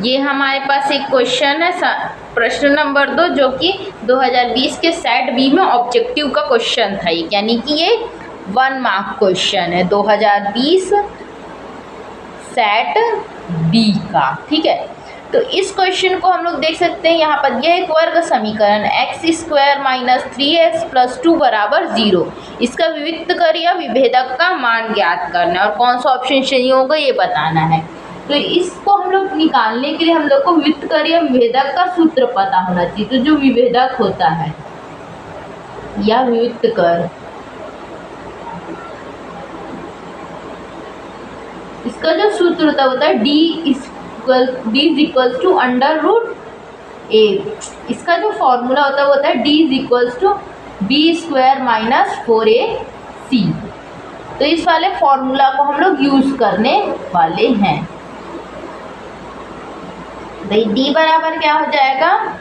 ये हमारे पास एक क्वेश्चन है प्रश्न नंबर 2, जो कि 2020 के सेट बी में ऑब्जेक्टिव का क्वेश्चन था, यानी कि ये 1 मार्क क्वेश्चन है 2020 सेट बी का। ठीक है, तो इस क्वेश्चन को हम लोग देख सकते हैं यहाँ पर। यह एक वर्ग समीकरण x² - 3x + 2 = 0, इसका विविक्त कर या विभेदक का मान ज्ञात करना है और कौन सा ऑप्शन सही होगा ये बताना है। तो इसको हम लोग निकालने के लिए हम लोग को विविक्त कर या विभेदक का सूत्र पता होना चाहिए। तो जो विभेदक होता है या विविक्त कर, इसका जो सूत्र होता है d = √a। इसका जो फॉर्मूला होता है वो होता है d = b² - 4ac। तो इस वाले फॉर्मूला को हम लोग यूज करने वाले हैं। भाई d बराबर क्या हो जाएगा,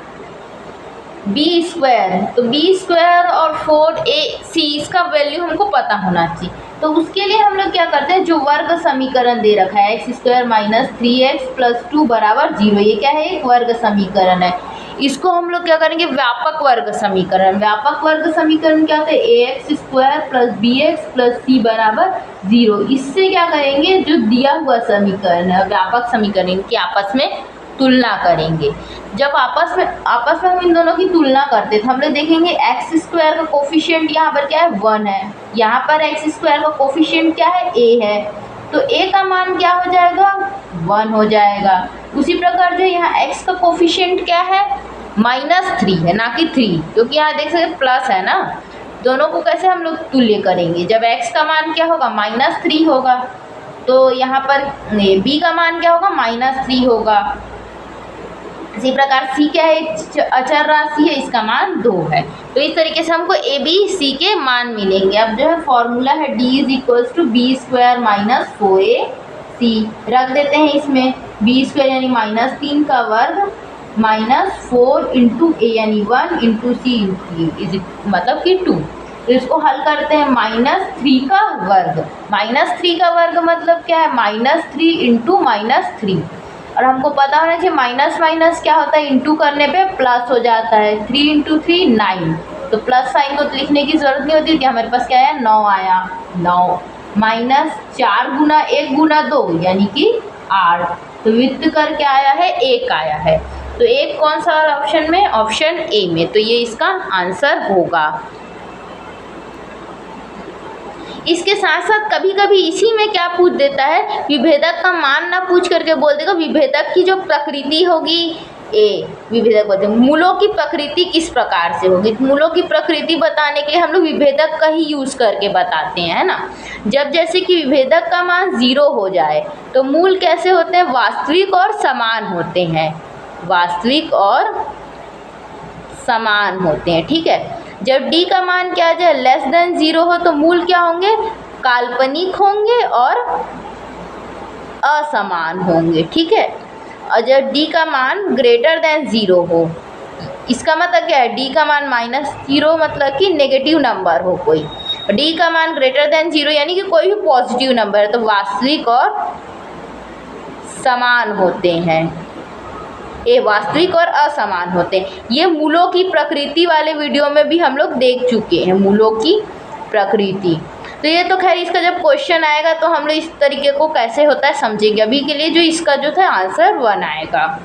b²। तो b² और 4ac इसका वैल्यू हमको पता होना चाहिए। तो उसके लिए हम लोग क्या करते हैं, जो वर्ग समीकरण दे रखा है x² - 3x + 2 = 0, ये क्या है, एक वर्ग समीकरण है। इसको हम लोग क्या करेंगे, व्यापक वर्ग समीकरण। व्यापक वर्ग समीकरण क्या होता है, ax² + bx + c = 0। इससे क्या करेंगे, जो दिया हुआ समीकरण है व्यापक समीकरण, इनकी आपस में तुलना करेंगे। जब आपस में हम इन दोनों की तुलना करते हैं तो हम लोग देखेंगे x² का कोफिशिएंट यहाँ पर क्या है, 1 है। यहाँ पर x² का कोफिशिएंट क्या है, a है। तो a का मान क्या हो जाएगा, 1 हो जाएगा। उसी प्रकार जो यहाँ x का कोफिशिएंट क्या है, -3 है, ना कि 3, क्योंकि यहाँ देख सकते प्लस है ना। दोनों को कैसे हम लोग तुल्य करेंगे, जब x का मान क्या होगा, -3 होगा, तो यहाँ पर b का मान क्या होगा, -3 होगा। इसी प्रकार c क्या है, एक अचर राशि है, इसका मान 2 है। तो इस तरीके से हमको a b c के मान मिलेंगे। अब जो है फॉर्मूला है d = b² - 4ac रख देते हैं इसमें। b² यानी -3 का वर्ग -4 × a यानी 1 × c मतलब कि 2। तो इसको हल करते हैं, -3 का वर्ग। -3 का वर्ग मतलब क्या है, -3 × -3। और हमको पता होना चाहिए माइनस माइनस क्या होता है, इंटू करने पे प्लस हो जाता है। 3 × 3 9, तो प्लस साइन को लिखने की जरूरत नहीं होती कि हमारे पास क्या है, 9 आया। 9 -4 × 1 × 2 यानी कि 8। तो विविक्त कर क्या आया है, 1 आया है। तो 1 कौन सा ऑप्शन में, ऑप्शन ए में। तो ये इसका आंसर होगा। इसके साथ साथ कभी कभी इसी में क्या पूछ देता है, विभेदक का मान ना पूछ करके बोल देगा विभेदक की जो प्रकृति होगी, विभेदक बोलते हैं मूलों की प्रकृति किस प्रकार से होगी। मूलों की प्रकृति बताने के लिए हम लोग विभेदक का ही यूज करके बताते हैं, है ना। जब जैसे कि विभेदक का मान 0 हो जाए तो मूल कैसे होते हैं, वास्तविक और समान होते हैं। वास्तविक और समान होते हैं, ठीक है। जब d का मान क्या आ जाए, <0 हो, तो मूल क्या होंगे, काल्पनिक होंगे और असमान होंगे, ठीक है। और जब d का मान <0 हो, इसका मतलब क्या है, d का मान -0 मतलब कि नेगेटिव नंबर हो कोई। d का मान <0 यानी कि कोई भी पॉजिटिव नंबर है, तो वास्तविक और समान होते हैं। ये वास्तविक और असमान होते हैं। ये मूलों की प्रकृति वाले वीडियो में भी हम लोग देख चुके हैं, मूलों की प्रकृति। तो ये तो खैर इसका जब क्वेश्चन आएगा तो हम लोग इस तरीके को कैसे होता है समझेंगे। अभी के लिए जो इसका जो था आंसर 1 आएगा।